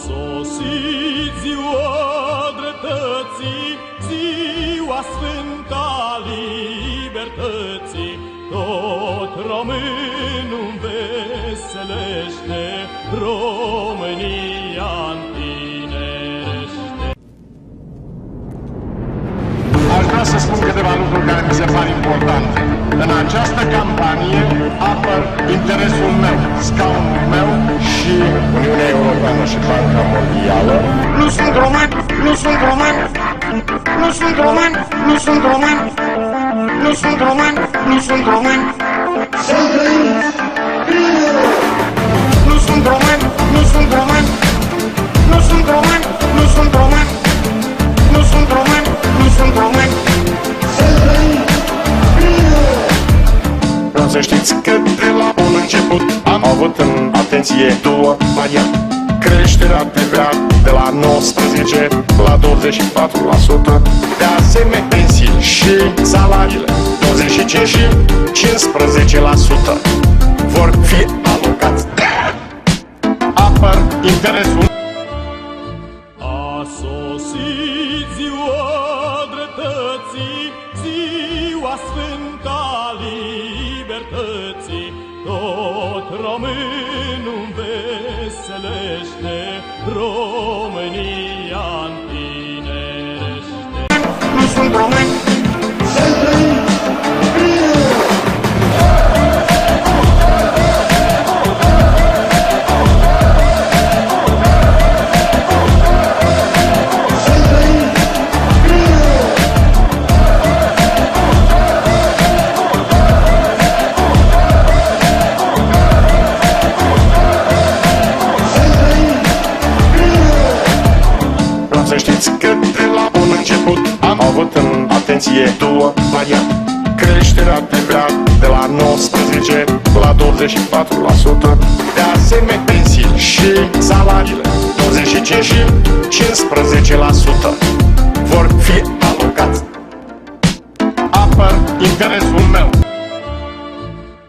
sosit ziua dreptății, ziua sfântă a libertății. Tot românul veselește, România întinerește. Aș vrea să spun câteva lucruri care mi se par importante. În această campanie apăr interesul meu, scaunul meu și Uniunea Europeană și Banca Mondială. Nu sunt român, nu sunt român, nu sunt român, nu sunt român, nu sunt român, nu sunt român. Nu sunt român, nu sunt român, nu sunt român, nu sunt român, nu sunt român, nu sunt român. Vreau să știți că de la bun început am avut în atenție două variante. Creșterea TVA de la 19 la 24%, de asemenea pensii și salariile 25 și 15% vor fi alocați. Apăr interesul. A sosit ziua dreptății, ziua sfântă a libertății. Tot românul veselește, România întinerește. Nu sunt român. Să știți că de la bun început am avut în atenție două variante. Creșterea TVA de la 19 la 24%, de asemenea pensii și salariile 25 și 15% vor fi alocați. Apăr interesul meu.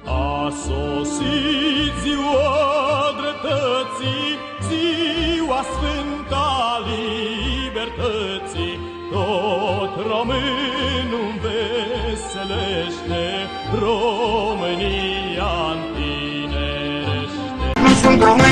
A sosit ziua dreptății, ziua sfântă a libertății. Tot românul veselește, România întinerește. Nu sunt român.